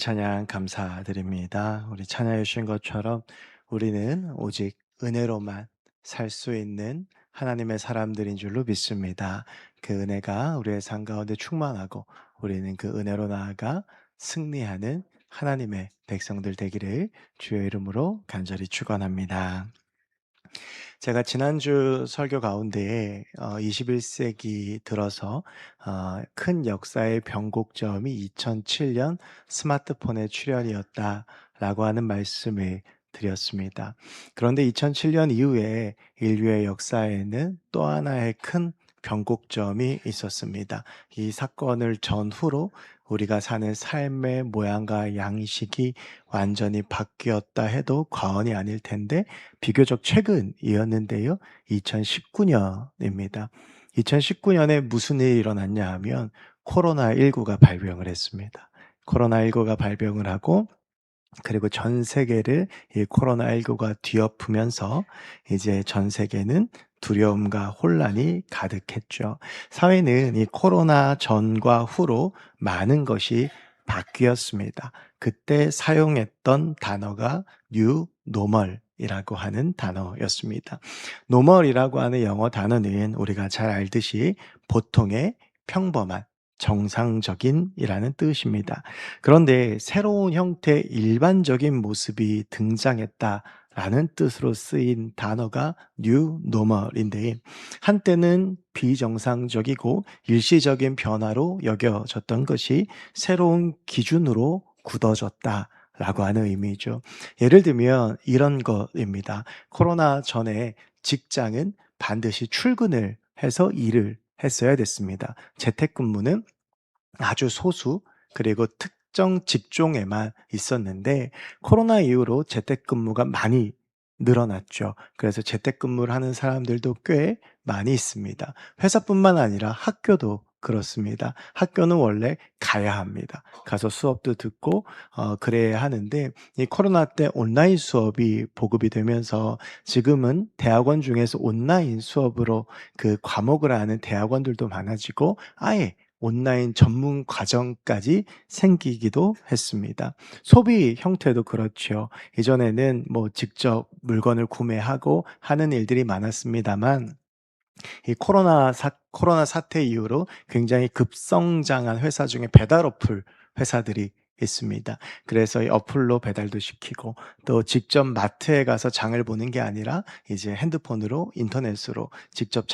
찬양 감사드립니다. 우리 찬양해 주신 것처럼 우리는 오직 은혜로만 살 수 있는 하나님의 사람들인 줄로 믿습니다. 그 은혜가 우리의 삶 가운데 충만하고 우리는 그 은혜로 나아가 승리하는 하나님의 백성들 되기를 주의 이름으로 간절히 축원합니다. 제가 지난주 설교 가운데 21세기 들어서 큰 역사의 변곡점이 2007년 스마트폰의 출현이었다라고 하는 말씀을 드렸습니다. 그런데 2007년 이후에 인류의 역사에는 또 하나의 큰 변곡점이 있었습니다. 이 사건을 전후로 우리가 사는 삶의 모양과 양식이 완전히 바뀌었다 해도 과언이 아닐 텐데 비교적 최근이었는데요. 2019년입니다. 2019년에 무슨 일이 일어났냐 하면 코로나19가 발병을 했습니다. 코로나19가 발병을 하고 그리고 전 세계를 이 코로나19가 뒤엎으면서 이제 전 세계는 두려움과 혼란이 가득했죠. 사회는 이 코로나 전과 후로 많은 것이 바뀌었습니다. 그때 사용했던 단어가 뉴 노멀이라고 하는 단어였습니다. 노멀이라고 하는 영어 단어는 우리가 잘 알듯이 보통의 평범한 정상적인이라는 뜻입니다. 그런데 새로운 형태의 일반적인 모습이 등장했다라는 뜻으로 쓰인 단어가 뉴 노멀인데 한때는 비정상적이고 일시적인 변화로 여겨졌던 것이 새로운 기준으로 굳어졌다라고 하는 의미죠. 예를 들면 이런 것입니다. 코로나 전에 직장은 반드시 출근을 해서 일을 했어야 됐습니다. 재택근무는 아주 소수 그리고 특정 직종에만 있었는데 코로나 이후로 재택근무가 많이 늘어났죠. 그래서 재택근무를 하는 사람들도 꽤 많이 있습니다. 회사뿐만 아니라 학교도 그렇습니다. 학교는 원래 가야 합니다. 가서 수업도 듣고 그래야 하는데 이 코로나 때 온라인 수업이 보급이 되면서 지금은 대학원 중에서 온라인 수업으로 그 과목을 하는 대학원들도 많아지고 아예 온라인 전문 과정까지 생기기도 했습니다. 소비 형태도 그렇죠. 이전에는 뭐 직접 물건을 구매하고 하는 일들이 많았습니다만 이 코로나 사태 이후로 굉장히 급성장한 회사 중에 배달 어플 회사들이 있습니다. 그래서 이 어플로 배달도 시키고 또 직접 마트에 가서 장을 보는 게 아니라 이제 핸드폰으로 인터넷으로 직접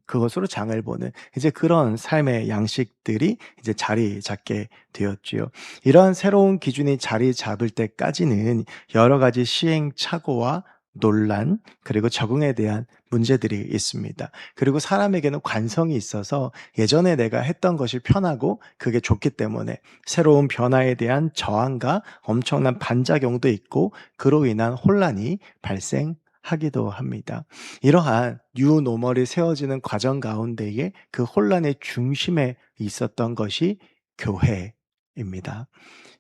그것으로 장을 보는 이제 그런 삶의 양식들이 이제 자리 잡게 되었지요. 이러한 새로운 기준이 자리 잡을 때까지는 여러 가지 시행착오와 논란 그리고 적응에 대한 문제들이 있습니다. 그리고 사람에게는 관성이 있어서 예전에 내가 했던 것이 편하고 그게 좋기 때문에 새로운 변화에 대한 저항과 엄청난 반작용도 있고 그로 인한 혼란이 발생하기도 합니다. 이러한 뉴노멀이 세워지는 과정 가운데에 그 혼란의 중심에 있었던 것이 교회입니다.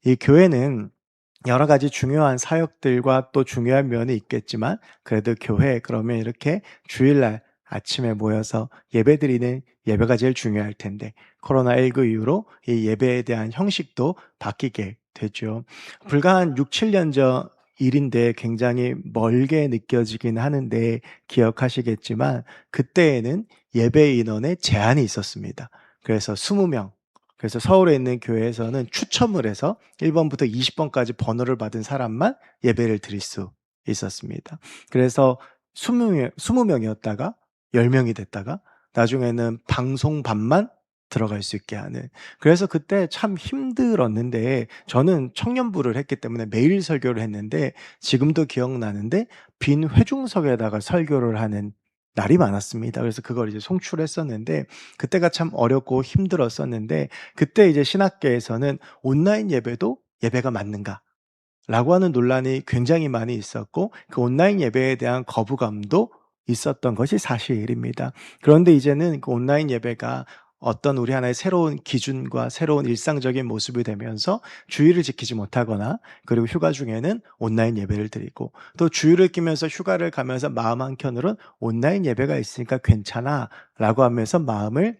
이 교회는 여러 가지 중요한 사역들과 또 중요한 면이 있겠지만 그래도 교회 그러면 이렇게 주일날 아침에 모여서 예배드리는 예배가 제일 중요할 텐데 코로나19 이후로 이 예배에 대한 형식도 바뀌게 되죠. 불과 한 6-7년 전 일인데 굉장히 멀게 느껴지긴 하는데 기억하시겠지만 그때에는 예배 인원에 제한이 있었습니다. 그래서 20명 그래서 서울에 있는 교회에서는 추첨을 해서 1번부터 20번까지 번호를 받은 사람만 예배를 드릴 수 있었습니다. 그래서 20명이었다가 10명이 됐다가 나중에는 방송반만 들어갈 수 있게 하는 그래서 그때 참 힘들었는데 저는 청년부를 했기 때문에 매일 설교를 했는데 지금도 기억나는데 빈 회중석에다가 설교를 하는 날이 많았습니다. 그래서 그걸 이제 송출했었는데 그때가 참 어렵고 힘들었었는데 그때 이제 신학계에서는 온라인 예배도 예배가 맞는가라고 하는 논란이 굉장히 많이 있었고 그 온라인 예배에 대한 거부감도 있었던 것이 사실입니다. 그런데 이제는 그 온라인 예배가 어떤 우리 하나의 새로운 기준과 새로운 일상적인 모습이 되면서 주의를 지키지 못하거나 그리고 휴가 중에는 온라인 예배를 드리고 또 주의를 끼면서 휴가를 가면서 마음 한켠으로는 온라인 예배가 있으니까 괜찮아 라고 하면서 마음을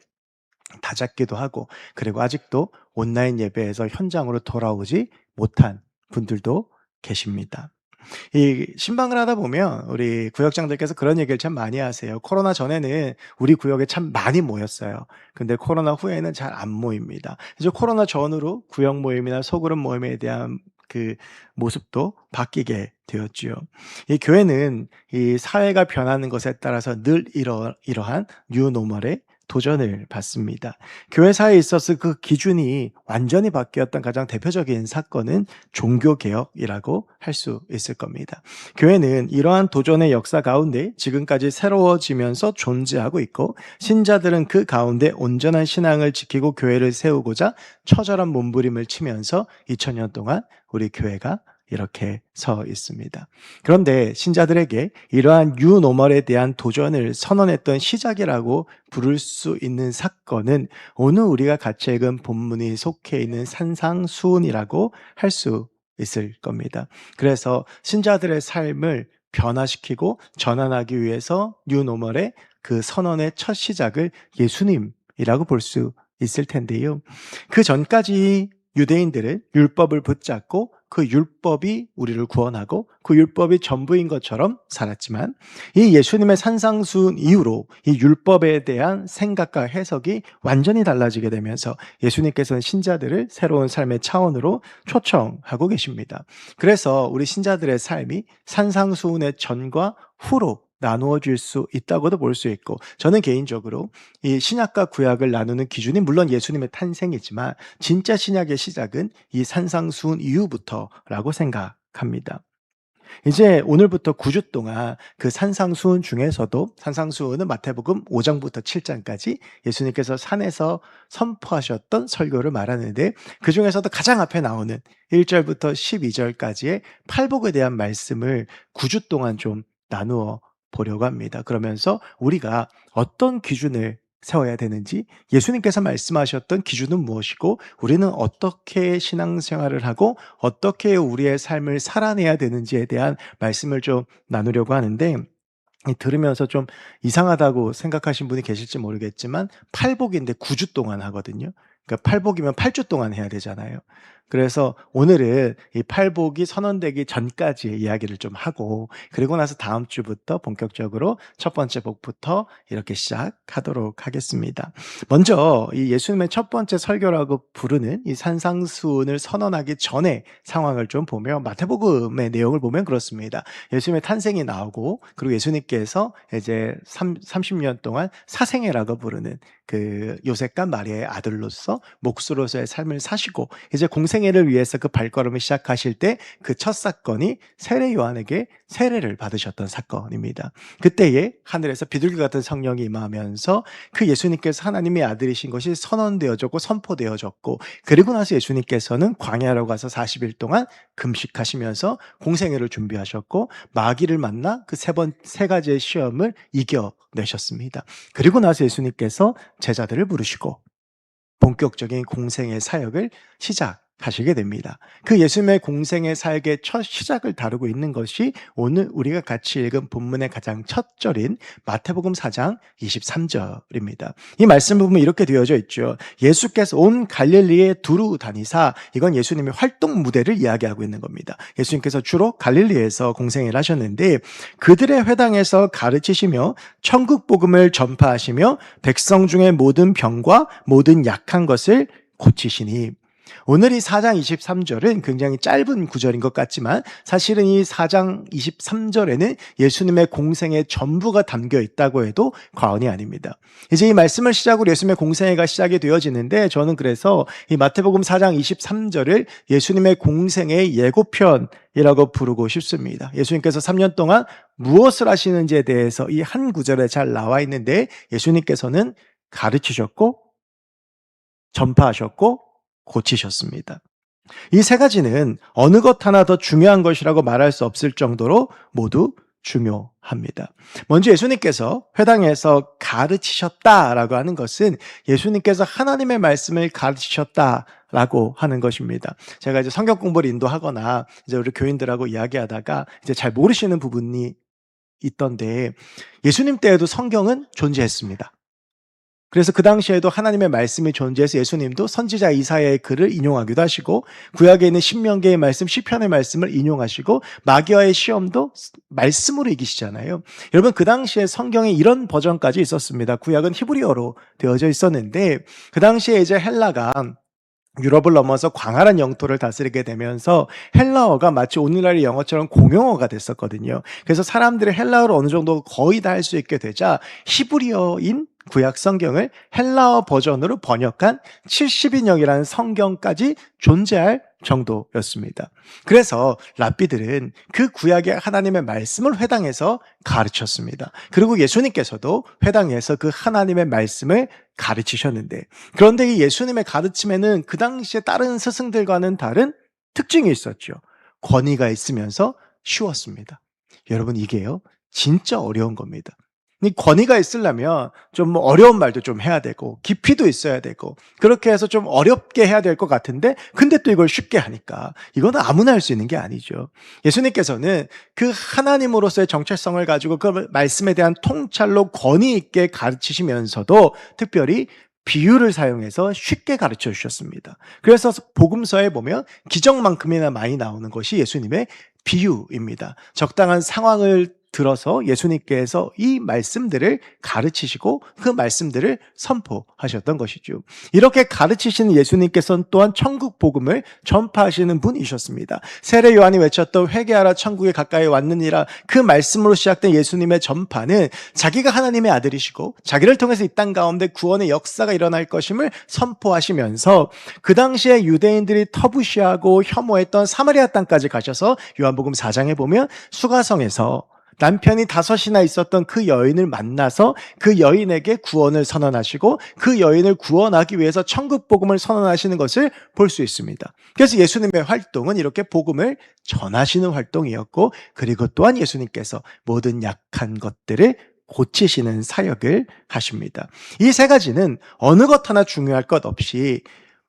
다잡기도 하고, 그리고 아직도 온라인 예배에서 현장으로 돌아오지 못한 분들도 계십니다. 이 신방을 하다 보면 우리 구역장들께서 그런 얘기를 참 많이 하세요. 코로나 전에는 우리 구역에 참 많이 모였어요. 근데 코로나 후에는 잘 안 모입니다. 이제 코로나 전후로 구역 모임이나 소그룹 모임에 대한 그 모습도 바뀌게 되었지요. 이 교회는 이 사회가 변하는 것에 따라서 늘 이러한 뉴노멀에 도전을 받습니다. 교회사에 있어서 그 기준이 완전히 바뀌었던 가장 대표적인 사건은 종교개혁이라고 할 수 있을 겁니다. 교회는 이러한 도전의 역사 가운데 지금까지 새로워지면서 존재하고 있고, 신자들은 그 가운데 온전한 신앙을 지키고 교회를 세우고자 처절한 몸부림을 치면서 2000년 동안 우리 교회가 이렇게 서 있습니다. 그런데 신자들에게 이러한 뉴노멀에 대한 도전을 선언했던 시작이라고 부를 수 있는 사건은 오늘 우리가 같이 읽은 본문이 속해 있는 산상수훈이라고 할 수 있을 겁니다. 그래서 신자들의 삶을 변화시키고 전환하기 위해서 뉴노멀의 그 선언의 첫 시작을 예수님이라고 볼 수 있을 텐데요. 그 전까지 유대인들은 율법을 붙잡고 그 율법이 우리를 구원하고 그 율법이 전부인 것처럼 살았지만, 이 예수님의 산상수훈 이후로 이 율법에 대한 생각과 해석이 완전히 달라지게 되면서 예수님께서는 신자들을 새로운 삶의 차원으로 초청하고 계십니다. 그래서 우리 신자들의 삶이 산상수훈의 전과 후로 나누어질 수 있다고도 볼 수 있고, 저는 개인적으로 이 신약과 구약을 나누는 기준이 물론 예수님의 탄생이지만 진짜 신약의 시작은 이 산상수훈 이후부터라고 생각합니다. 이제 오늘부터 9주 동안 그 산상수훈 중에서도, 산상수훈은 마태복음 5장부터 7장까지 예수님께서 산에서 선포하셨던 설교를 말하는데, 그 중에서도 가장 앞에 나오는 1절부터 12절까지의 팔복에 대한 말씀을 9주 동안 좀 나누어 보려고 합니다. 그러면서 우리가 어떤 기준을 세워야 되는지, 예수님께서 말씀하셨던 기준은 무엇이고 우리는 어떻게 신앙생활을 하고 어떻게 우리의 삶을 살아내야 되는지에 대한 말씀을 좀 나누려고 하는데, 들으면서 좀 이상하다고 생각하신 분이 계실지 모르겠지만 팔복인데 9주 동안 하거든요. 그러니까 팔복이면 8주 동안 해야 되잖아요. 그래서 오늘은 이 팔복이 선언되기 전까지의 이야기를 좀 하고, 그리고 나서 다음 주부터 본격적으로 첫 번째 복부터 이렇게 시작하도록 하겠습니다. 먼저 이 예수님의 첫 번째 설교라고 부르는 이 산상수훈을 선언하기 전에 상황을 좀 보면, 마태복음의 내용을 보면 그렇습니다. 예수님의 탄생이 나오고, 그리고 예수님께서 이제 30년 동안 사생애라고 부르는 그 요셉과 마리아의 아들로서 목수로서의 삶을 사시고, 이제 공생애를 위해서 그 발걸음을 시작하실 때 그 첫 사건이 세례 요한에게 세례를 받으셨던 사건입니다. 그때에 하늘에서 비둘기 같은 성령이 임하면서 그 예수님께서 하나님의 아들이신 것이 선언되어졌고 선포되어졌고, 그리고 나서 예수님께서는 광야로 가서 40일 동안 금식하시면서 공생애를 준비하셨고, 마귀를 만나 그 세 가지의 시험을 이겨내셨습니다. 그리고 나서 예수님께서 제자들을 부르시고 본격적인 공생의 사역을 시작하시게 됩니다. 그 예수님의 공생의 사역의 첫 시작을 다루고 있는 것이 오늘 우리가 같이 읽은 본문의 가장 첫 절인 마태복음 4장 23절입니다. 이 말씀을 보면 이렇게 되어져 있죠. 예수께서 온 갈릴리에 두루 다니사, 이건 예수님의 활동 무대를 이야기하고 있는 겁니다. 예수님께서 주로 갈릴리에서 공생을 하셨는데, 그들의 회당에서 가르치시며 천국 복음을 전파하시며 백성 중에 모든 병과 모든 약한 것을 고치시니. 오늘 이 4장 23절은 굉장히 짧은 구절인 것 같지만 사실은 이 4장 23절에는 예수님의 공생의 전부가 담겨 있다고 해도 과언이 아닙니다. 이제 이 말씀을 시작으로 예수님의 공생애가 시작이 되어지는데, 저는 그래서 이 마태복음 4장 23절을 예수님의 공생의 예고편이라고 부르고 싶습니다. 예수님께서 3년 동안 무엇을 하시는지에 대해서 이 한 구절에 잘 나와 있는데, 예수님께서는 가르치셨고 전파하셨고 고치셨습니다. 이 세 가지는 어느 것 하나 더 중요한 것이라고 말할 수 없을 정도로 모두 중요합니다. 먼저 예수님께서 회당에서 가르치셨다라고 하는 것은 예수님께서 하나님의 말씀을 가르치셨다라고 하는 것입니다. 제가 이제 성경 공부를 인도하거나 이제 우리 교인들하고 이야기하다가 이제 잘 모르시는 부분이 있던데, 예수님 때에도 성경은 존재했습니다. 그래서 그 당시에도 하나님의 말씀이 존재해서 예수님도 선지자 이사야의 글을 인용하기도 하시고 구약에 있는 신명기의 말씀, 시편의 말씀을 인용하시고 마귀와의 시험도 말씀으로 이기시잖아요. 여러분 그 당시에 성경에 이런 버전까지 있었습니다. 구약은 히브리어로 되어져 있었는데 그 당시에 이제 헬라가 유럽을 넘어서 광활한 영토를 다스리게 되면서 헬라어가 마치 오늘날의 영어처럼 공용어가 됐었거든요. 그래서 사람들이 헬라어를 어느 정도 거의 다 할 수 있게 되자 히브리어인 구약 성경을 헬라어 버전으로 번역한 70인역이라는 성경까지 존재할 정도였습니다. 그래서 랍비들은 그 구약의 하나님의 말씀을 회당에서 가르쳤습니다. 그리고 예수님께서도 회당에서 그 하나님의 말씀을 가르치셨는데, 그런데 이 예수님의 가르침에는 그 당시에 다른 스승들과는 다른 특징이 있었죠. 권위가 있으면서 쉬웠습니다. 여러분 이게요 진짜 어려운 겁니다. 이 권위가 있으려면 좀 어려운 말도 좀 해야 되고 깊이도 있어야 되고 그렇게 해서 좀 어렵게 해야 될 것 같은데 근데 또 이걸 쉽게 하니까 이거는 아무나 할 수 있는 게 아니죠. 예수님께서는 그 하나님으로서의 정체성을 가지고 그 말씀에 대한 통찰로 권위 있게 가르치시면서도 특별히 비유를 사용해서 쉽게 가르쳐 주셨습니다. 그래서 복음서에 보면 기적만큼이나 많이 나오는 것이 예수님의 비유입니다. 적당한 상황을 들어서 예수님께서 이 말씀들을 가르치시고 그 말씀들을 선포하셨던 것이죠. 이렇게 가르치시는 예수님께서는 또한 천국 복음을 전파하시는 분이셨습니다. 세례 요한이 외쳤던 회개하라 천국에 가까이 왔느니라 그 말씀으로 시작된 예수님의 전파는 자기가 하나님의 아들이시고 자기를 통해서 이 땅 가운데 구원의 역사가 일어날 것임을 선포하시면서 그 당시에 유대인들이 터부시하고 혐오했던 사마리아 땅까지 가셔서 요한복음 4장에 보면 수가성에서 남편이 5이나 있었던 그 여인을 만나서 그 여인에게 구원을 선언하시고 그 여인을 구원하기 위해서 천국 복음을 선언하시는 것을 볼 수 있습니다. 그래서 예수님의 활동은 이렇게 복음을 전하시는 활동이었고, 그리고 또한 예수님께서 모든 약한 것들을 고치시는 사역을 하십니다. 이 세 가지는 어느 것 하나 중요할 것 없이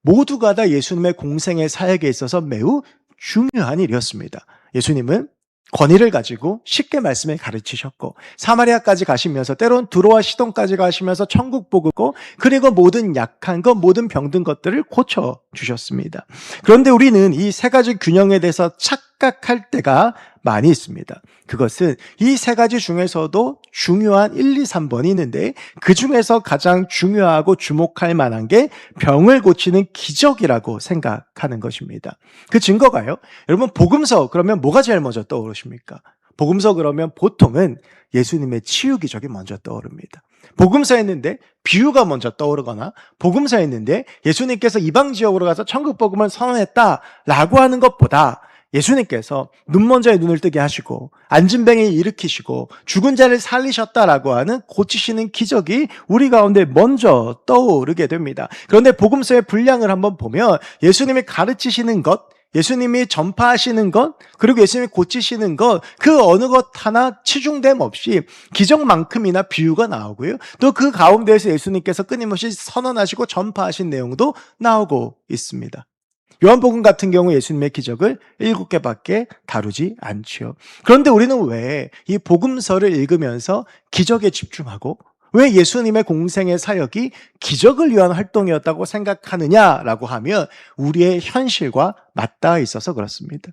모두가 다 예수님의 공생의 사역에 있어서 매우 중요한 일이었습니다. 예수님은 권위를 가지고 쉽게 말씀을 가르치셨고 사마리아까지 가시면서 때론 두로와 시돈까지 가시면서 천국 복음고 그리고 모든 약한 것, 모든 병든 것들을 고쳐주셨습니다. 그런데 우리는 이 세 가지 균형에 대해서 착각할 때가 많이 있습니다. 그것은 이 세 가지 중에서도 중요한 1, 2, 3번이 있는데 그 중에서 가장 중요하고 주목할 만한 게 병을 고치는 기적이라고 생각하는 것입니다. 그 증거가요. 여러분 복음서 그러면 뭐가 제일 먼저 떠오르십니까? 복음서 그러면 보통은 예수님의 치유 기적이 먼저 떠오릅니다. 복음서 했는데 비유가 먼저 떠오르거나 복음서 했는데 예수님께서 이방 지역으로 가서 천국 복음을 선언했다라고 하는 것보다 예수님께서 눈 먼 자의 눈을 뜨게 하시고 앉은 뱅이 일으키시고 죽은 자를 살리셨다라고 하는 고치시는 기적이 우리 가운데 먼저 떠오르게 됩니다. 그런데 복음서의 분량을 한번 보면 예수님이 가르치시는 것, 예수님이 전파하시는 것, 그리고 예수님이 고치시는 것, 그 어느 것 하나 치중됨 없이 기적만큼이나 비유가 나오고요. 또 그 가운데에서 예수님께서 끊임없이 선언하시고 전파하신 내용도 나오고 있습니다. 요한복음 같은 경우 예수님의 기적을 7개밖에 다루지 않죠. 그런데 우리는 왜 이 복음서를 읽으면서 기적에 집중하고 왜 예수님의 공생의 사역이 기적을 위한 활동이었다고 생각하느냐라고 하면 우리의 현실과 맞닿아 있어서 그렇습니다.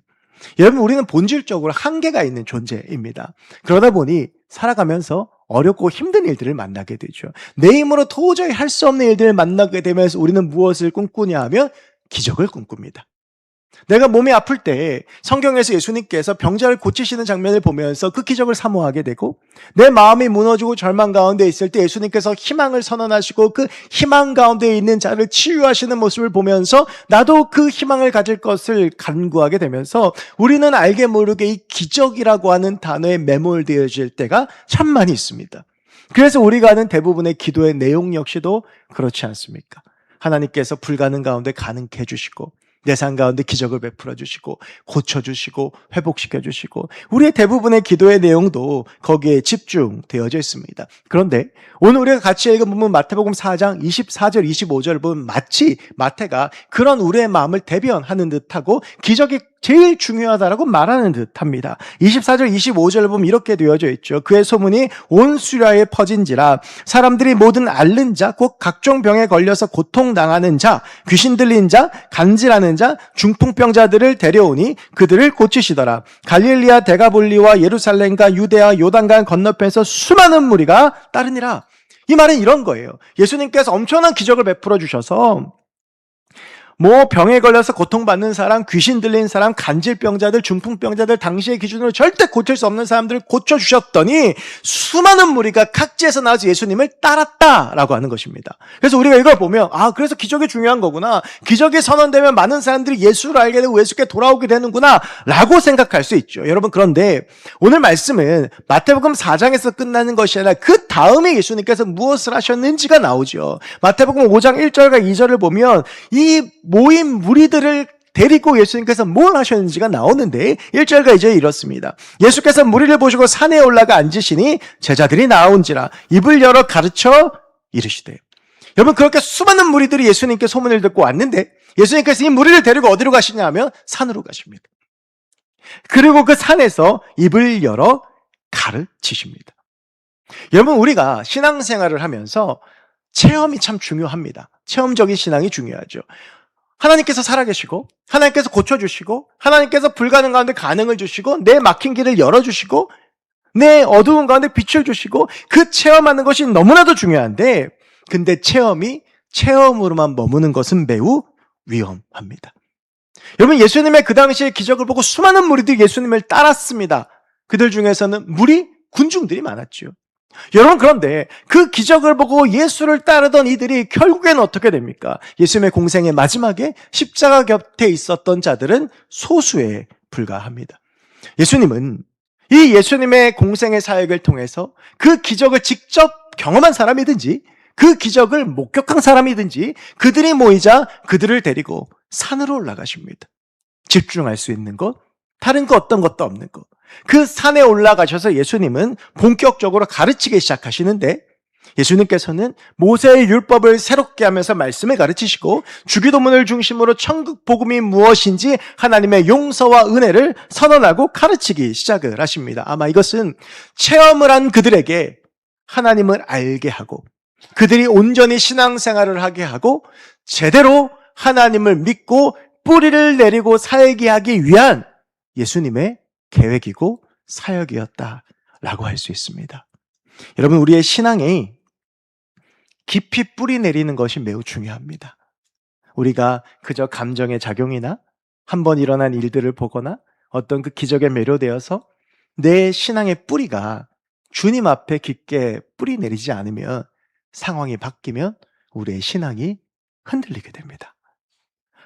여러분 우리는 본질적으로 한계가 있는 존재입니다. 그러다 보니 살아가면서 어렵고 힘든 일들을 만나게 되죠. 내 힘으로 도저히 할 수 없는 일들을 만나게 되면서 우리는 무엇을 꿈꾸냐 하면 기적을 꿈꿉니다. 내가 몸이 아플 때 성경에서 예수님께서 병자를 고치시는 장면을 보면서 그 기적을 사모하게 되고 내 마음이 무너지고 절망 가운데 있을 때 예수님께서 희망을 선언하시고 그 희망 가운데 있는 자를 치유하시는 모습을 보면서 나도 그 희망을 가질 것을 간구하게 되면서 우리는 알게 모르게 이 기적이라고 하는 단어에 매몰되어질 때가 참 많이 있습니다. 그래서 우리가 하는 대부분의 기도의 내용 역시도 그렇지 않습니까? 하나님께서 불가능 가운데 가능케 해주시고 내 삶 가운데 기적을 베풀어 주시고 고쳐주시고 회복시켜 주시고 우리의 대부분의 기도의 내용도 거기에 집중되어져 있습니다. 그런데 오늘 우리가 같이 읽어보면 마태복음 4장 24절 25절을 보면 마치 마태가 그런 우리의 마음을 대변하는 듯하고 기적이 제일 중요하다라고 말하는 듯합니다. 24절, 25절 보면 이렇게 되어져 있죠. 그의 소문이 온 수라에 퍼진지라 사람들이 모든 앓는 자, 곧 각종 병에 걸려서 고통당하는 자, 귀신 들린 자, 간질하는 자, 중풍병자들을 데려오니 그들을 고치시더라. 갈릴리아 데가볼리와 예루살렘과 유대와 요단강 건너편에서 수많은 무리가 따르니라. 이 말은 이런 거예요. 예수님께서 엄청난 기적을 베풀어 주셔서 뭐 병에 걸려서 고통받는 사람, 귀신 들린 사람, 간질병자들, 중풍병자들, 당시의 기준으로 절대 고칠 수 없는 사람들을 고쳐주셨더니 수많은 무리가 각지에서 나와서 예수님을 따랐다라고 하는 것입니다. 그래서 우리가 이걸 보면 그래서 기적이 중요한 거구나. 기적이 선언되면 많은 사람들이 예수를 알게 되고 예수께 돌아오게 되는구나 라고 생각할 수 있죠. 여러분, 그런데 오늘 말씀은 마태복음 4장에서 끝나는 것이 아니라 그 다음에 예수님께서 무엇을 하셨는지가 나오죠. 마태복음 5장 1절과 2절을 보면 이 모인 무리들을 데리고 예수님께서 뭘 하셨는지가 나오는데 1절과 2절이 이렇습니다. 예수께서 무리를 보시고 산에 올라가 앉으시니 제자들이 나온지라 입을 열어 가르쳐 이르시되. 여러분, 그렇게 수많은 무리들이 예수님께 소문을 듣고 왔는데 예수님께서 이 무리를 데리고 어디로 가시냐 하면 산으로 가십니다. 그리고 그 산에서 입을 열어 가르치십니다. 여러분, 우리가 신앙생활을 하면서 체험이 참 중요합니다. 체험적인 신앙이 중요하죠. 하나님께서 살아계시고 하나님께서 고쳐주시고 하나님께서 불가능 가운데 가능을 주시고 내 막힌 길을 열어주시고 내 어두운 가운데 빛을 주시고 그 체험하는 것이 너무나도 중요한데 근데 체험이 체험으로만 머무는 것은 매우 위험합니다. 여러분, 예수님의 그 당시에 기적을 보고 수많은 무리들이 예수님을 따랐습니다. 그들 중에서는 군중들이 많았죠. 여러분, 그런데 그 기적을 보고 예수를 따르던 이들이 결국에는 어떻게 됩니까? 예수님의 공생의 마지막에 십자가 곁에 있었던 자들은 소수에 불과합니다. 예수님은 이 예수님의 공생의 사역을 통해서 그 기적을 직접 경험한 사람이든지 그 기적을 목격한 사람이든지 그들이 모이자 그들을 데리고 산으로 올라가십니다. 집중할 수 있는 것, 다른 거 어떤 것도 없는 것. 그 산에 올라가셔서 예수님은 본격적으로 가르치기 시작하시는데 예수님께서는 모세의 율법을 새롭게 하면서 말씀을 가르치시고 주기도문을 중심으로 천국 복음이 무엇인지 하나님의 용서와 은혜를 선언하고 가르치기 시작을 하십니다. 아마 이것은 체험을 한 그들에게 하나님을 알게 하고 그들이 온전히 신앙생활을 하게 하고 제대로 하나님을 믿고 뿌리를 내리고 살게 하기 위한 예수님의 계획이고 사역이었다라고 할 수 있습니다. 여러분, 우리의 신앙에 깊이 뿌리 내리는 것이 매우 중요합니다. 우리가 그저 감정의 작용이나 한번 일어난 일들을 보거나 어떤 그 기적에 매료되어서 내 신앙의 뿌리가 주님 앞에 깊게 뿌리 내리지 않으면 상황이 바뀌면 우리의 신앙이 흔들리게 됩니다.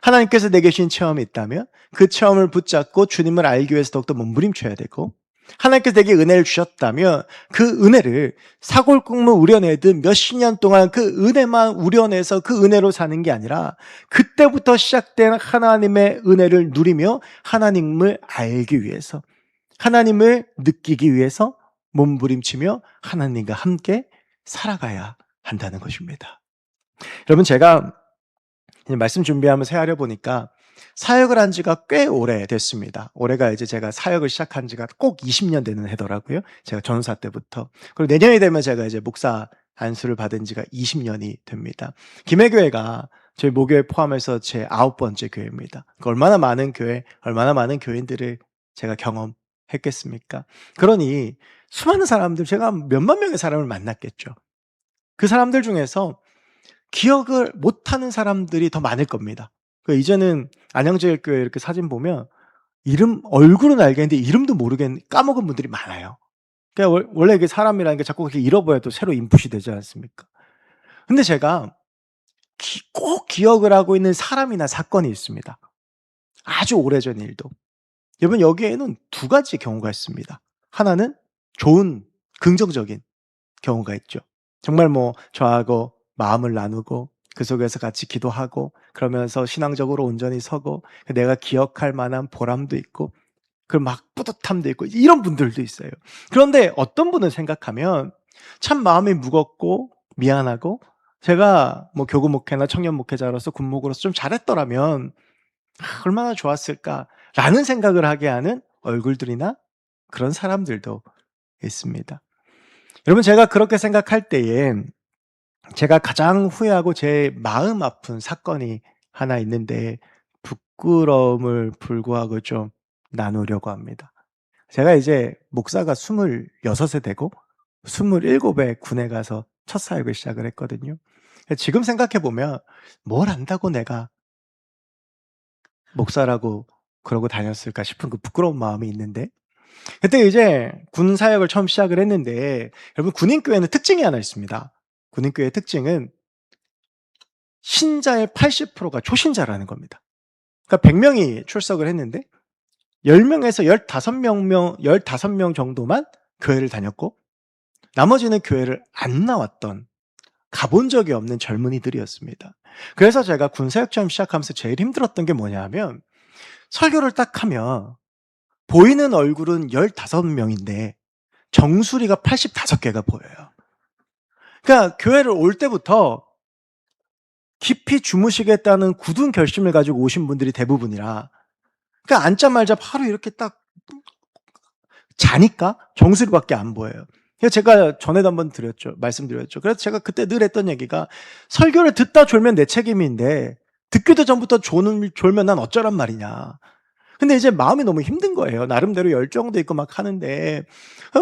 하나님께서 내게 주신 체험이 있다면 그 체험을 붙잡고 주님을 알기 위해서 더욱더 몸부림쳐야 되고 하나님께서 내게 은혜를 주셨다면 그 은혜를 사골국물 우려내듯 몇십 년 동안 그 은혜만 우려내서 그 은혜로 사는 게 아니라 그때부터 시작된 하나님의 은혜를 누리며 하나님을 알기 위해서 하나님을 느끼기 위해서 몸부림치며 하나님과 함께 살아가야 한다는 것입니다. 여러분, 제가 말씀 준비하면서 헤아려 보니까 사역을 한 지가 꽤 오래됐습니다. 올해가 이제 제가 사역을 시작한 지가 꼭 20년 되는 해더라고요. 제가 전사 때부터. 그리고 내년이 되면 제가 이제 목사 안수를 받은 지가 20년이 됩니다. 김해교회가 저희 모교회 포함해서 제 9번째 교회입니다. 얼마나 많은 교회, 얼마나 많은 교인들을 제가 경험했겠습니까? 그러니 수많은 사람들, 제가 몇만 명의 사람을 만났겠죠. 그 사람들 중에서 기억을 못하는 사람들이 더 많을 겁니다. 이제는 안양제일교회 이렇게 사진 보면 얼굴은 알겠는데 이름도 까먹은 분들이 많아요. 그러니까 원래 이게 사람이라는 게 자꾸 그렇게 잃어버려야 또 새로 인풋이 되지 않습니까? 근데 제가 꼭 기억을 하고 있는 사람이나 사건이 있습니다. 아주 오래전 일도. 여러분, 여기에는 두 가지 경우가 있습니다. 하나는 좋은 긍정적인 경우가 있죠. 정말 저하고 마음을 나누고 그 속에서 같이 기도하고 그러면서 신앙적으로 온전히 서고 내가 기억할 만한 보람도 있고 그 막 뿌듯함도 있고 이런 분들도 있어요. 그런데 어떤 분은 생각하면 참 마음이 무겁고 미안하고 제가 교구 목회나 청년 목회자로서 군목으로서 좀 잘했더라면 얼마나 좋았을까 라는 생각을 하게 하는 얼굴들이나 그런 사람들도 있습니다. 여러분 제가 그렇게 생각할 때에 제가 가장 후회하고 제 마음 아픈 사건이 하나 있는데 부끄러움을 불구하고 좀 나누려고 합니다. 제가 이제 목사가 26에 되고 27에 군에 가서 첫 사역을 시작을 했거든요. 지금 생각해 보면 '뭘 안다고 내가 목사라고 그러고 다녔을까?' 싶은 그 부끄러운 마음이 있는데 그때 이제 군 사역을 처음 시작을 했는데 여러분 군인교회는 특징이 하나 있습니다. 군인교회의 특징은 신자의 80%가 초신자라는 겁니다. 그러니까 100 명이 출석을 했는데 10 명에서 15명 정도만 교회를 다녔고 나머지는 교회를 안 나왔던 가본 적이 없는 젊은이들이었습니다. 그래서 제가 군 사역 처음 시작하면서 제일 힘들었던 게 뭐냐면 설교를 딱 하면 보이는 얼굴은 15 명인데 정수리가 85 개가 보여요. 그러니까 교회를 올 때부터 깊이 주무시겠다는 굳은 결심을 가지고 오신 분들이 대부분이라 그러니까 앉자마자 바로 이렇게 딱 자니까 정수리밖에 안 보여요. 그래서 제가 전에도 한번 말씀드렸죠. 그래서 제가 그때 늘 했던 얘기가 설교를 듣다 졸면 내 책임인데 듣기도 전부터 졸면 난 어쩌란 말이냐. 근데 이제 마음이 너무 힘든 거예요. 나름대로 열정도 있고 막 하는데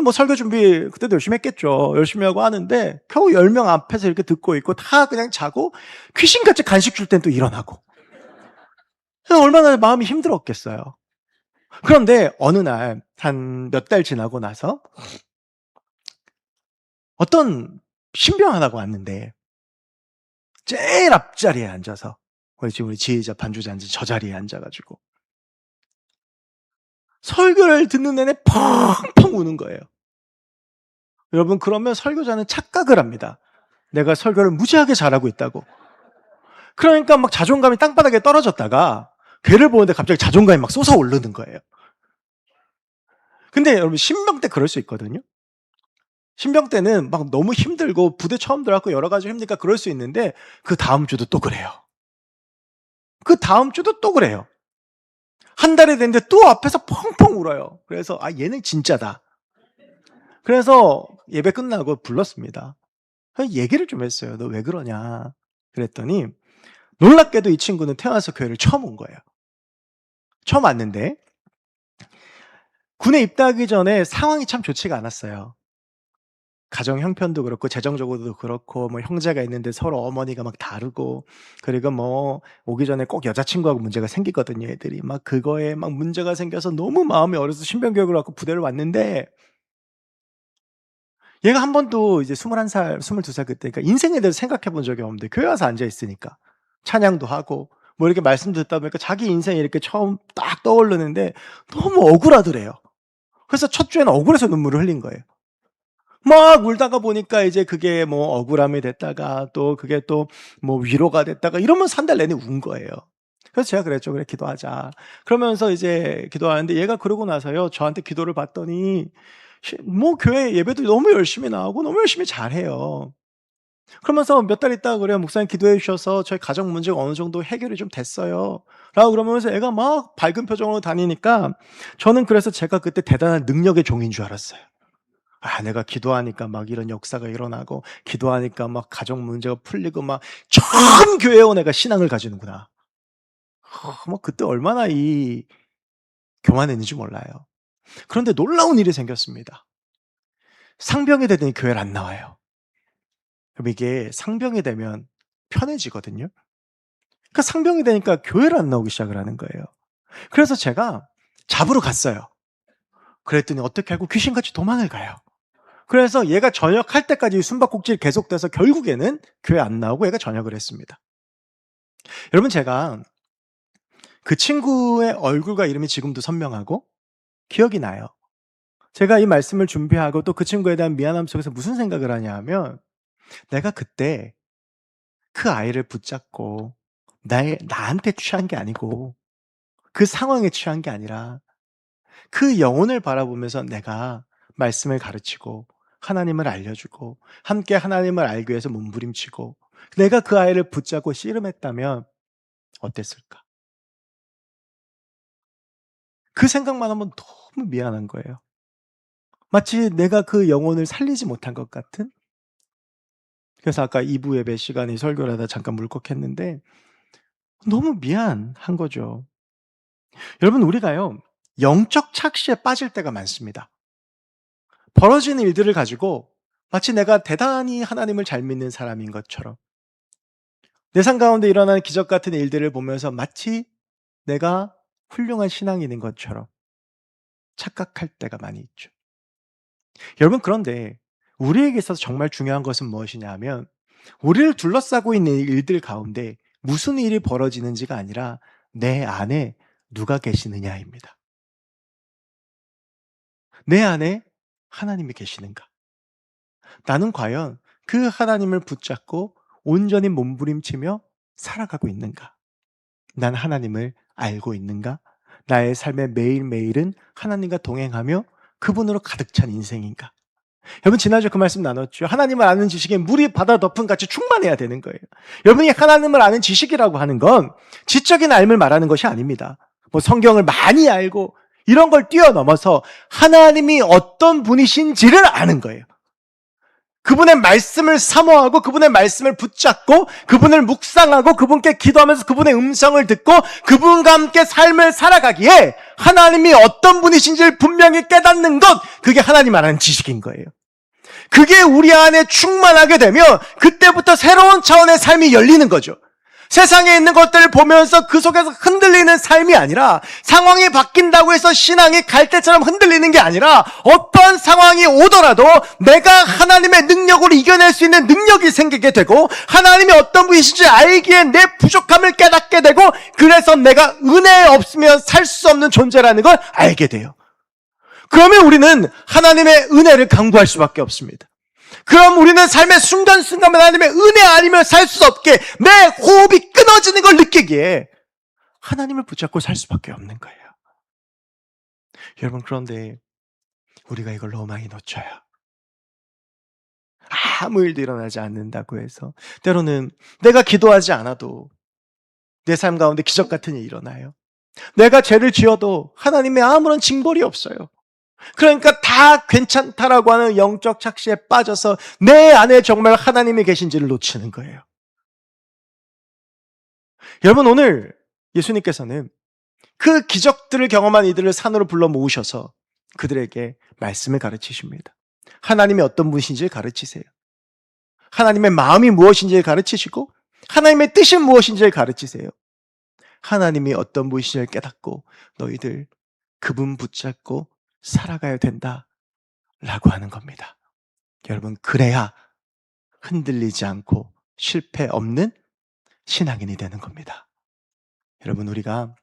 뭐 설교 준비 그때도 열심히 했겠죠. 열심히 하고 하는데 겨우 10명 앞에서 이렇게 듣고 있고 다 그냥 자고 귀신같이 간식 줄 땐 또 일어나고. 얼마나 마음이 힘들었겠어요. 그런데 어느 날 한 몇 달 지나고 나서 어떤 신병하나가 왔는데 제일 앞자리에 앉아서 우리 지휘자 반주자 앉은 저 자리에 앉아 가지고 설교를 듣는 내내 펑펑 우는 거예요. 여러분 그러면 설교자는 착각을 합니다. 내가 설교를 무지하게 잘하고 있다고. 그러니까 막 자존감이 땅바닥에 떨어졌다가 걔를 보는데 갑자기 자존감이 막 솟아오르는 거예요. 근데 여러분 신병 때 그럴 수 있거든요. 신병 때는 막 너무 힘들고 부대 처음 들어갔고 여러 가지 힘드니까 그럴 수 있는데 그다음 주도 또 그래요. 그다음 주도 또 그래요. 한 달이 됐는데 또 앞에서 펑펑 울어요. 그래서 '아 얘는 진짜다.' 그래서 예배 끝나고 불렀습니다. 얘기를 좀 했어요. "너 왜 그러냐." 그랬더니 놀랍게도 이 친구는 태어나서 교회를 처음 온 거예요. 처음 왔는데 군에 입대하기 전에 상황이 참 좋지가 않았어요. 가정 형편도 그렇고 재정적으로도 그렇고 뭐 형제가 있는데 서로 어머니가 막 다르고 그리고 뭐 오기 전에 꼭 여자친구하고 문제가 생기거든요, 애들이. 막 그거에 막 문제가 생겨서 너무 마음이 어려서 신병 교육을 받고 부대를 왔는데 얘가 한 번도 이제 21살, 22살 그때 그러니까 인생에 대해서 생각해 본 적이 없는데 교회 와서 앉아 있으니까 찬양도 하고 뭐 이렇게 말씀 듣다 보니까 자기 인생이 이렇게 처음 딱 떠오르는데 너무 억울하더래요. 그래서 첫 주에는 억울해서 눈물을 흘린 거예요. 막 울다가 보니까 이제 그게 뭐 억울함이 됐다가 또 그게 또 뭐 위로가 됐다가 이러면서 한 달 내내 운 거예요. 그래서 제가 그랬죠. "그래 기도하자." 그러면서 이제 기도하는데 얘가 그러고 나서요. 저한테 기도를 받더니 뭐 교회 예배도 너무 열심히 나오고 너무 열심히 잘해요. 그러면서 몇 달 있다가 그래요. "목사님 기도해 주셔서 저희 가정 문제가 어느 정도 해결이 좀 됐어요." 라고 그러면서 애가 막 밝은 표정으로 다니니까 저는 그래서 제가 그때 대단한 능력의 종인 줄 알았어요. '아 내가 기도하니까 막 이런 역사가 일어나고 기도하니까 막 가정 문제가 풀리고 막 처음 교회에 온 애가 신앙을 가지는구나.' 뭐 그때 얼마나 교만했는지 몰라요. 그런데 놀라운 일이 생겼습니다. 상병이 되더니 교회를 안 나와요. 그럼 이게 상병이 되면 편해지거든요. 그러니까 상병이 되니까 교회를 안 나오기 시작을 하는 거예요. 그래서 제가 잡으러 갔어요. 그랬더니 어떻게 알고 귀신같이 도망을 가요. 그래서 얘가 전역할 때까지 숨바꼭질 계속돼서 결국에는 교회 안 나오고 얘가 전역을 했습니다. 여러분 제가 그 친구의 얼굴과 이름이 지금도 선명하고 기억이 나요. 제가 이 말씀을 준비하고 또 그 친구에 대한 미안함 속에서 무슨 생각을 하냐 하면 내가 그때 그 아이를 붙잡고 나한테 취한 게 아니고 그 상황에 취한 게 아니라 그 영혼을 바라보면서 내가 말씀을 가르치고 하나님을 알려주고 함께 하나님을 알기 위해서 몸부림치고 내가 그 아이를 붙잡고 씨름했다면 어땠을까? 그 생각만 하면 너무 미안한 거예요. 마치 내가 그 영혼을 살리지 못한 것 같은? 그래서 아까 2부 예배 시간에 설교를 하다 잠깐 물컥했는데 너무 미안한 거죠. 여러분 우리가요. 영적 착시에 빠질 때가 많습니다. 벌어지는 일들을 가지고 마치 내가 대단히 하나님을 잘 믿는 사람인 것처럼 내 삶 가운데 일어나는 기적 같은 일들을 보면서 마치 내가 훌륭한 신앙인인 것처럼 착각할 때가 많이 있죠. 여러분 그런데 우리에게 있어서 정말 중요한 것은 무엇이냐 하면 우리를 둘러싸고 있는 일들 가운데 무슨 일이 벌어지는지가 아니라 내 안에 누가 계시느냐입니다. 내 안에 하나님이 계시는가? 나는 과연 그 하나님을 붙잡고 온전히 몸부림치며 살아가고 있는가? 난 하나님을 알고 있는가? 나의 삶의 매일매일은 하나님과 동행하며 그분으로 가득 찬 인생인가? 여러분 지난주에 그 말씀 나눴죠. 하나님을 아는 지식에 물이 바다 덮은 같이 충만해야 되는 거예요. 여러분이 하나님을 아는 지식이라고 하는 건 지적인 알을 말하는 것이 아닙니다. 뭐 성경을 많이 알고 이런 걸 뛰어넘어서 하나님이 어떤 분이신지를 아는 거예요. 그분의 말씀을 사모하고 그분의 말씀을 붙잡고 그분을 묵상하고 그분께 기도하면서 그분의 음성을 듣고 그분과 함께 삶을 살아가기에 하나님이 어떤 분이신지를 분명히 깨닫는 것, 그게 하나님 아는 지식인 거예요. 그게 우리 안에 충만하게 되면 그때부터 새로운 차원의 삶이 열리는 거죠. 세상에 있는 것들을 보면서 그 속에서 흔들리는 삶이 아니라 상황이 바뀐다고 해서 신앙이 갈대처럼 흔들리는 게 아니라 어떠한 상황이 오더라도 내가 하나님의 능력으로 이겨낼 수 있는 능력이 생기게 되고 하나님이 어떤 분이신지 알기에 내 부족함을 깨닫게 되고 그래서 내가 은혜 없으면 살 수 없는 존재라는 걸 알게 돼요. 그러면 우리는 하나님의 은혜를 간구할 수밖에 없습니다. 그럼 우리는 삶의 순간순간 하나님의 은혜 아니면 살 수 없게 내 호흡이 끊어지는 걸 느끼기에 하나님을 붙잡고 살 수밖에 없는 거예요. 여러분 그런데 우리가 이걸 너무 많이 놓쳐요. 아무 일도 일어나지 않는다고 해서 때로는 내가 기도하지 않아도 내 삶 가운데 기적 같은 일이 일어나요. 내가 죄를 지어도 하나님의 아무런 징벌이 없어요. 그러니까 다 괜찮다라고 하는 영적 착시에 빠져서 내 안에 정말 하나님이 계신지를 놓치는 거예요. 여러분 오늘 예수님께서는 그 기적들을 경험한 이들을 산으로 불러 모으셔서 그들에게 말씀을 가르치십니다. 하나님이 어떤 분이신지를 가르치세요. 하나님의 마음이 무엇인지를 가르치시고 하나님의 뜻이 무엇인지를 가르치세요. 하나님이 어떤 분이신지를 깨닫고 너희들 그분 붙잡고 살아가야 된다라고 하는 겁니다. 여러분 그래야 흔들리지 않고 실패 없는 신앙인이 되는 겁니다. 여러분 우리가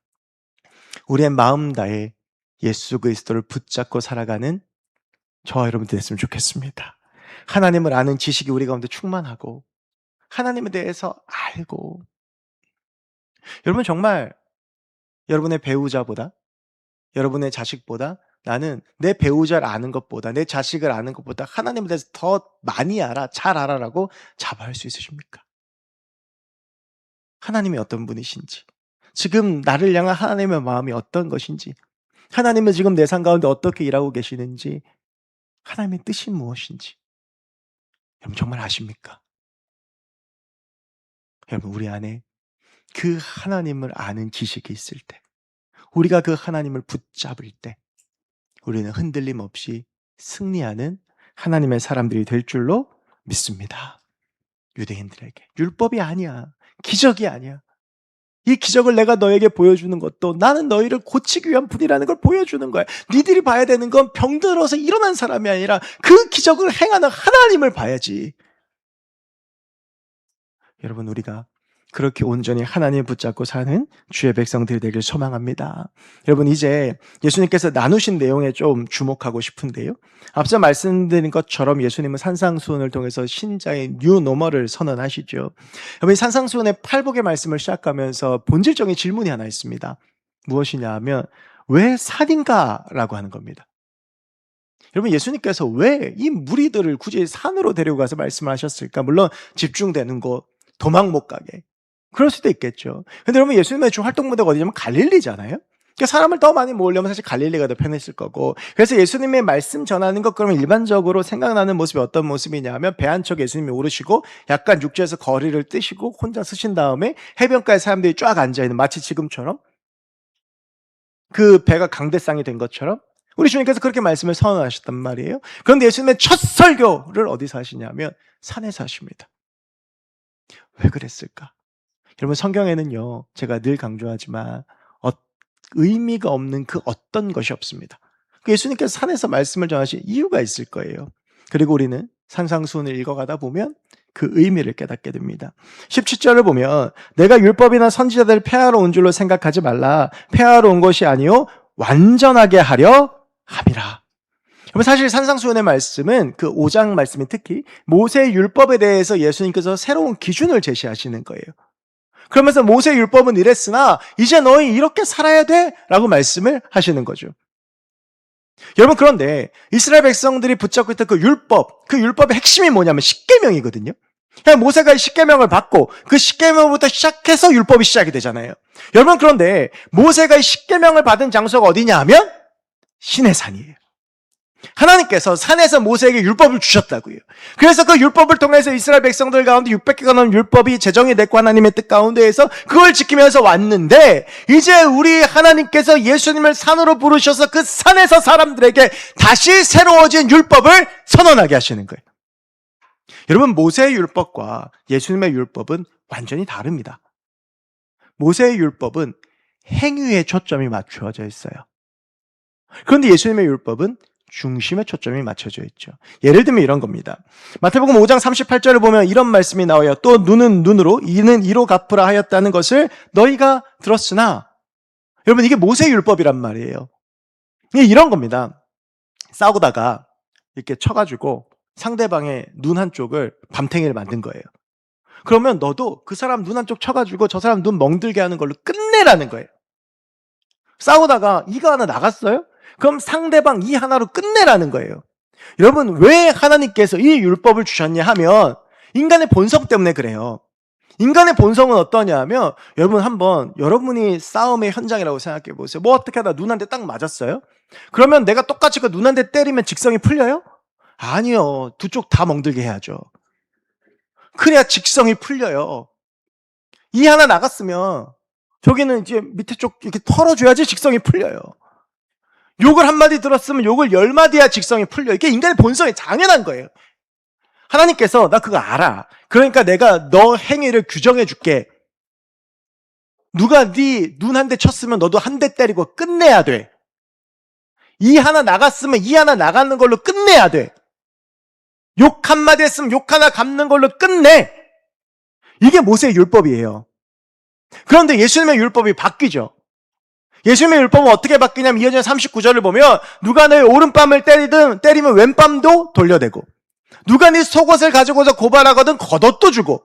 우리의 마음 다해 예수 그리스도를 붙잡고 살아가는 저와 여러분들 됐으면 좋겠습니다. 하나님을 아는 지식이 우리 가운데 충만하고 하나님에 대해서 알고 여러분 정말 여러분의 배우자보다 여러분의 자식보다 나는 내 배우자를 아는 것보다 내 자식을 아는 것보다 하나님에 대해서 더 많이 알아 잘 알아라고 자부할 수 있으십니까? 하나님이 어떤 분이신지 지금 나를 향한 하나님의 마음이 어떤 것인지 하나님은 지금 내 삶 가운데 어떻게 일하고 계시는지 하나님의 뜻이 무엇인지 여러분 정말 아십니까? 여러분 우리 안에 그 하나님을 아는 지식이 있을 때 우리가 그 하나님을 붙잡을 때 우리는 흔들림 없이 승리하는 하나님의 사람들이 될 줄로 믿습니다. 유대인들에게 율법이 아니야. 기적이 아니야. 이 기적을 내가 너에게 보여주는 것도 나는 너희를 고치기 위한 분이라는 걸 보여주는 거야. 니들이 봐야 되는 건 병들어서 일어난 사람이 아니라 그 기적을 행하는 하나님을 봐야지. 여러분 우리가 그렇게 온전히 하나님 붙잡고 사는 주의 백성들이 되길 소망합니다. 여러분 이제 예수님께서 나누신 내용에 좀 주목하고 싶은데요. 앞서 말씀드린 것처럼 예수님은 산상수훈을 통해서 신자의 뉴 노멀을 선언하시죠. 여러분 산상수훈의 팔복의 말씀을 시작하면서 본질적인 질문이 하나 있습니다. 무엇이냐 하면 왜 산인가라고 하는 겁니다. 여러분 예수님께서 왜 이 무리들을 굳이 산으로 데리고 가서 말씀을 하셨을까? 물론 집중되는 곳, 도망 못 가게. 그럴 수도 있겠죠. 근데 여러분 예수님의 주 활동 무대가 어디냐면 갈릴리잖아요. 그러니까 사람을 더 많이 모으려면 사실 갈릴리가 더 편했을 거고. 그래서 예수님의 말씀 전하는 것, 그러면 일반적으로 생각나는 모습이 어떤 모습이냐 하면 배 한 척 예수님이 오르시고 약간 육지에서 거리를 뜨시고 혼자 서신 다음에 해변가에 사람들이 쫙 앉아있는, 마치 지금처럼 그 배가 강대상이 된 것처럼 우리 주님께서 그렇게 말씀을 선언하셨단 말이에요. 그런데 예수님의 첫 설교를 어디서 하시냐면 산에서 하십니다. 왜 그랬을까? 여러분, 성경에는요, 제가 늘 강조하지만 의미가 없는 그 어떤 것이 없습니다. 예수님께서 산에서 말씀을 전하신 이유가 있을 거예요. 그리고 우리는 산상수훈을 읽어가다 보면 그 의미를 깨닫게 됩니다. 17절을 보면 내가 율법이나 선지자들을 폐하러 온 줄로 생각하지 말라. 폐하러 온 것이 아니요 완전하게 하려 함이라. 사실 산상수훈의 말씀은 그 5장 말씀이 특히 모세의 율법에 대해서 예수님께서 새로운 기준을 제시하시는 거예요. 그러면서 모세의 율법은 이랬으나 이제 너희 이렇게 살아야 돼 라고 말씀을 하시는 거죠. 여러분, 그런데 이스라엘 백성들이 붙잡고 있던 그 율법의 핵심이 뭐냐면 십계명이거든요. 그냥 모세가 이 십계명을 받고 그 십계명부터 시작해서 율법이 시작이 되잖아요. 여러분, 그런데 모세가 이 십계명을 받은 장소가 어디냐 하면 시내산이에요. 하나님께서 산에서 모세에게 율법을 주셨다고요. 그래서 그 율법을 통해서 이스라엘 백성들 가운데 600개가 넘는 율법이 제정이 됐고 하나님의 뜻 가운데에서 그걸 지키면서 왔는데, 이제 우리 하나님께서 예수님을 산으로 부르셔서 그 산에서 사람들에게 다시 새로워진 율법을 선언하게 하시는 거예요. 여러분, 모세의 율법과 예수님의 율법은 완전히 다릅니다. 모세의 율법은 행위에 초점이 맞추어져 있어요. 그런데 예수님의 율법은 중심에 초점이 맞춰져 있죠. 예를 들면 이런 겁니다. 마태복음 5장 38절을 보면 이런 말씀이 나와요. 또 눈은 눈으로, 이는 이로 갚으라 하였다는 것을 너희가 들었으나, 여러분, 이게 모세의 율법이란 말이에요. 이게 이런 겁니다. 싸우다가 이렇게 쳐가지고 상대방의 눈 한쪽을 밤탱이를 만든 거예요. 그러면 너도 그 사람 눈 한쪽 쳐가지고 저 사람 눈 멍들게 하는 걸로 끝내라는 거예요. 싸우다가 이가 하나 나갔어요? 그럼 상대방 이 하나로 끝내라는 거예요. 여러분, 왜 하나님께서 이 율법을 주셨냐 하면 인간의 본성 때문에 그래요. 인간의 본성은 어떠냐 하면, 여러분, 한번 여러분이 싸움의 현장이라고 생각해 보세요. 뭐 어떻게 하다 눈 한 대 딱 맞았어요? 그러면 내가 똑같이 그 눈 한 대 때리면 직성이 풀려요? 아니요. 두 쪽 다 멍들게 해야죠. 그래야 직성이 풀려요. 이 하나 나갔으면 저기는 이제 밑에 쪽 이렇게 털어줘야지 직성이 풀려요. 욕을 한마디 들었으면 욕을 10마디야 직성이 풀려. 이게 인간의 본성이 당연한 거예요. 하나님께서 나 그거 알아. 그러니까 내가 너 행위를 규정해 줄게. 누가 네 눈 한 대 쳤으면 너도 한 대 때리고 끝내야 돼. 이 하나 나갔으면 이 하나 나가는 걸로 끝내야 돼. 욕 한마디 했으면 욕 하나 갚는 걸로 끝내. 이게 모세의 율법이에요. 그런데 예수님의 율법이 바뀌죠. 예수님의 율법은 어떻게 바뀌냐면 2절 39절을 보면 누가 너의 오른뺨을 때리면 왼뺨도 돌려대고, 누가 네 속옷을 가지고서 고발하거든 겉옷도 주고,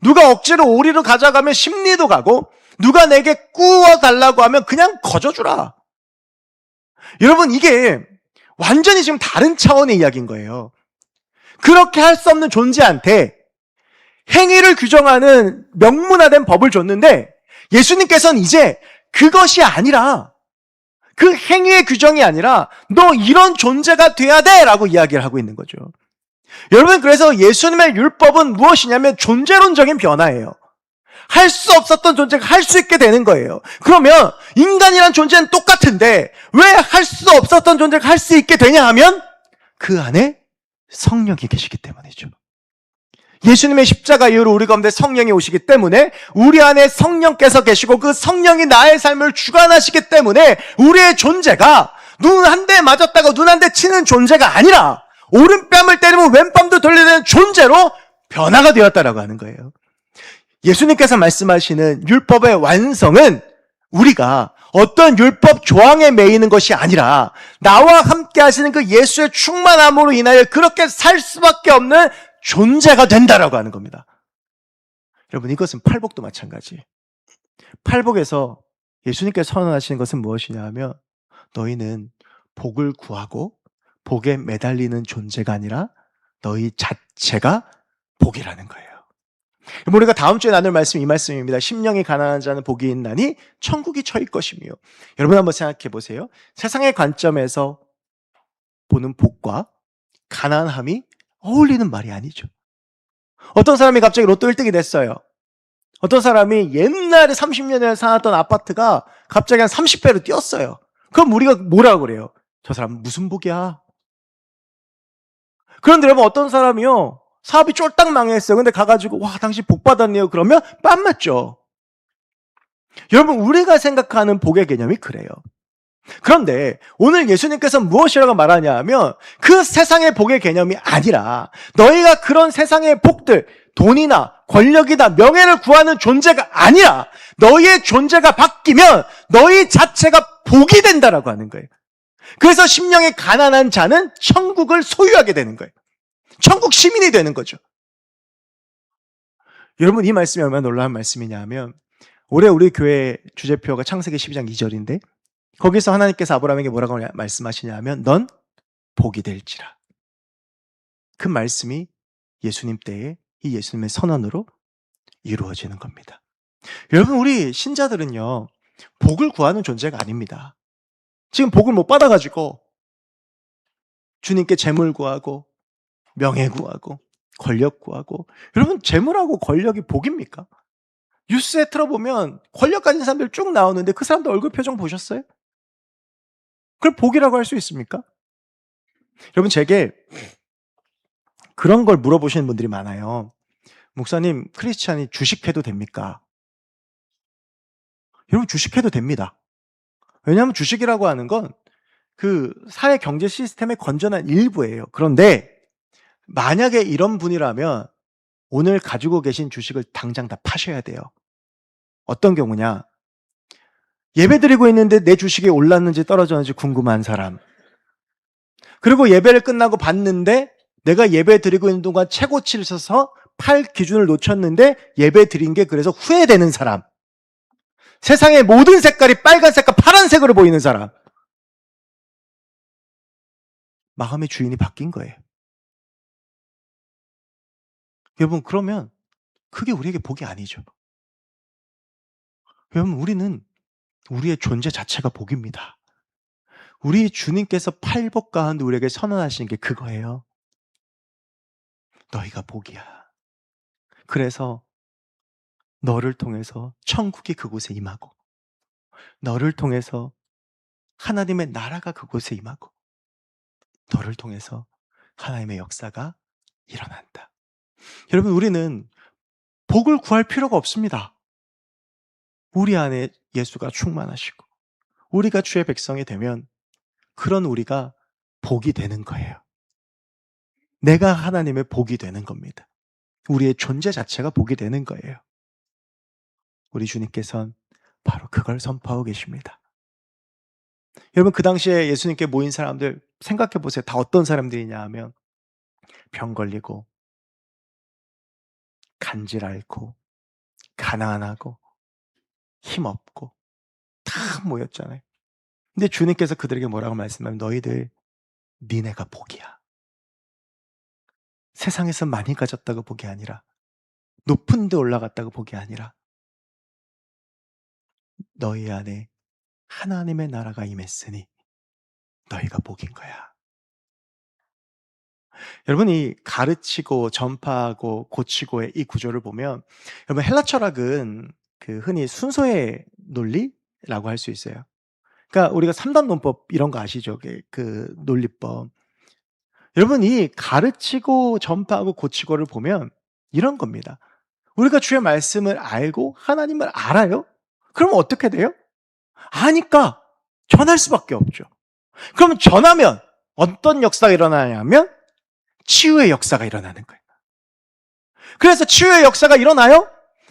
누가 억지로 오리로 가져가면 심리도 가고, 누가 내게 구워달라고 하면 그냥 거저주라. 여러분, 이게 완전히 지금 다른 차원의 이야기인 거예요. 그렇게 할 수 없는 존재한테 행위를 규정하는 명문화된 법을 줬는데, 예수님께서는 이제 그것이 아니라, 그 행위의 규정이 아니라 너 이런 존재가 돼야 돼 라고 이야기를 하고 있는 거죠. 여러분, 그래서 예수님의 율법은 무엇이냐면 존재론적인 변화예요. 할 수 없었던 존재가 할 수 있게 되는 거예요. 그러면 인간이란 존재는 똑같은데 왜 할 수 없었던 존재가 할 수 있게 되냐 하면 그 안에 성령이 계시기 때문이죠. 예수님의 십자가 이후로 우리 가운데 성령이 오시기 때문에, 우리 안에 성령께서 계시고 그 성령이 나의 삶을 주관하시기 때문에 우리의 존재가 눈 한 대 맞았다고 눈 한 대 치는 존재가 아니라 오른뺨을 때리면 왼뺨도 돌려내는 존재로 변화가 되었다라고 하는 거예요. 예수님께서 말씀하시는 율법의 완성은 우리가 어떤 율법 조항에 매이는 것이 아니라 나와 함께 하시는 그 예수의 충만함으로 인하여 그렇게 살 수밖에 없는 존재가 된다라고 하는 겁니다. 여러분, 이것은 팔복도 마찬가지. 팔복에서 예수님께서 선언하시는 것은 무엇이냐 하면, 너희는 복을 구하고 복에 매달리는 존재가 아니라 너희 자체가 복이라는 거예요. 우리가 다음 주에 나눌 말씀이 이 말씀입니다. 심령이 가난한 자는 복이 있나니 천국이 저희 것이며. 여러분 한번 생각해 보세요. 세상의 관점에서 보는 복과 가난함이 어울리는 말이 아니죠. 어떤 사람이 갑자기 로또 1등이 됐어요. 어떤 사람이 옛날에 30년 전에 살았던 아파트가 갑자기 한 30배로 뛰었어요. 그럼 우리가 뭐라고 그래요? 저 사람 무슨 복이야? 그런데 여러분 어떤 사람이요. 사업이 쫄딱 망했어요. 근데 가가지고 와 당신 복 받았네요. 그러면 빰 맞죠. 여러분 우리가 생각하는 복의 개념이 그래요. 그런데 오늘 예수님께서 무엇이라고 말하냐 하면 그 세상의 복의 개념이 아니라 너희가 그런 세상의 복들, 돈이나 권력이나 명예를 구하는 존재가 아니라 너희의 존재가 바뀌면 너희 자체가 복이 된다라고 하는 거예요. 그래서 심령이 가난한 자는 천국을 소유하게 되는 거예요. 천국 시민이 되는 거죠. 여러분 이 말씀이 얼마나 놀라운 말씀이냐 하면 올해 우리 교회 주제표가 창세기 12장 2절인데 거기서 하나님께서 아브라함에게 뭐라고 말씀하시냐 하면 넌 복이 될지라. 그 말씀이 예수님 때에 이 예수님의 선언으로 이루어지는 겁니다. 여러분 우리 신자들은요 복을 구하는 존재가 아닙니다. 지금 복을 못 받아가지고 주님께 재물 구하고 명예 구하고 권력 구하고 여러분 재물하고 권력이 복입니까? 뉴스에 틀어보면 권력 가진 사람들 쭉 나오는데 그 사람들 얼굴 표정 보셨어요? 그걸 복이라고 할 수 있습니까? 여러분 제게 그런 걸 물어보시는 분들이 많아요. 목사님 크리스찬이 주식해도 됩니까? 여러분 주식해도 됩니다. 왜냐하면 주식이라고 하는 건 그 사회 경제 시스템의 건전한 일부예요. 그런데 만약에 이런 분이라면 오늘 가지고 계신 주식을 당장 다 파셔야 돼요. 어떤 경우냐? 예배 드리고 있는데 내 주식이 올랐는지 떨어졌는지 궁금한 사람. 그리고 예배를 끝나고 봤는데 내가 예배 드리고 있는 동안 최고치를 써서 팔 기준을 놓쳤는데 예배 드린 게 그래서 후회되는 사람. 세상의 모든 색깔이 빨간색과 파란색으로 보이는 사람. 마음의 주인이 바뀐 거예요. 여러분 그러면 그게 우리에게 복이 아니죠. 여러분 우리는 우리의 존재 자체가 복입니다. 우리 주님께서 팔복 가운데 우리에게 선언하신 게 그거예요. 너희가 복이야. 그래서 너를 통해서 천국이 그곳에 임하고 너를 통해서 하나님의 나라가 그곳에 임하고 너를 통해서 하나님의 역사가 일어난다. 여러분 우리는 복을 구할 필요가 없습니다. 우리 안에 예수가 충만하시고 우리가 주의 백성이 되면 그런 우리가 복이 되는 거예요. 내가 하나님의 복이 되는 겁니다. 우리의 존재 자체가 복이 되는 거예요. 우리 주님께서는 바로 그걸 선포하고 계십니다. 여러분 그 당시에 예수님께 모인 사람들 생각해 보세요. 다 어떤 사람들이냐 하면 병 걸리고 간질 앓고 가난하고 힘없고 다 모였잖아요. 근데 주님께서 그들에게 뭐라고 말씀하면 너희들 니네가 복이야. 세상에서 많이 가졌다고 복이 아니라 높은 데 올라갔다고 복이 아니라 너희 안에 하나님의 나라가 임했으니 너희가 복인 거야. 여러분 이 가르치고 전파하고 고치고의 이 구조를 보면 여러분 헬라 철학은 그 흔히 순서의 논리라고 할 수 있어요. 그러니까 우리가 3단 논법 이런 거 아시죠? 그 논리법. 여러분 이 가르치고 전파하고 고치고를 보면 이런 겁니다. 우리가 주의 말씀을 알고 하나님을 알아요? 그러면 어떻게 돼요? 아니까 전할 수밖에 없죠. 그러면 전하면 어떤 역사가 일어나냐면 치유의 역사가 일어나는 거예요. 그래서 치유의 역사가 일어나요?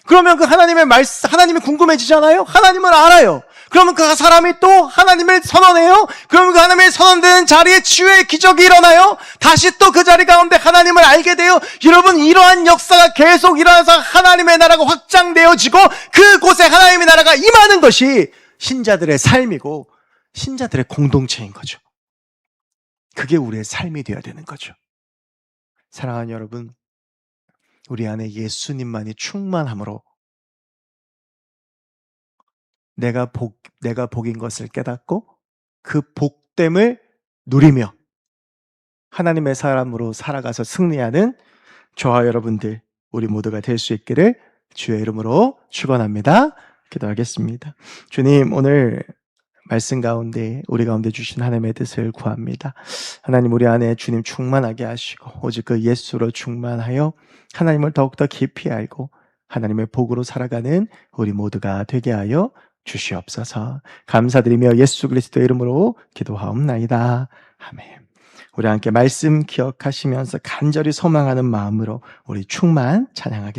그러면 그 하나님의 말씀, 하나님이 궁금해지잖아요? 하나님을 알아요. 그러면 그 사람이 또 하나님을 선언해요? 그러면 그 하나님의 선언되는 자리에 치유의 기적이 일어나요? 다시 또 그 자리 가운데 하나님을 알게 돼요? 여러분, 이러한 역사가 계속 일어나서 하나님의 나라가 확장되어지고 그곳에 하나님의 나라가 임하는 것이 신자들의 삶이고 신자들의 공동체인 거죠. 그게 우리의 삶이 되어야 되는 거죠. 사랑하는 여러분, 우리 안에 예수님만이 충만함으로 내가 복인 것을 깨닫고 그 복됨을 누리며 하나님의 사람으로 살아가서 승리하는 저와 여러분들 우리 모두가 될 수 있기를 주의 이름으로 축원합니다. 기도하겠습니다. 주님, 오늘 말씀 가운데 우리 가운데 주신 하나님의 뜻을 구합니다. 하나님, 우리 안에 주님 충만하게 하시고 오직 그 예수로 충만하여 하나님을 더욱더 깊이 알고 하나님의 복으로 살아가는 우리 모두가 되게 하여 주시옵소서. 감사드리며 예수 그리스도의 이름으로 기도하옵나이다. 아멘. 우리 함께 말씀 기억하시면서 간절히 소망하는 마음으로 우리 충만 찬양하겠습니다.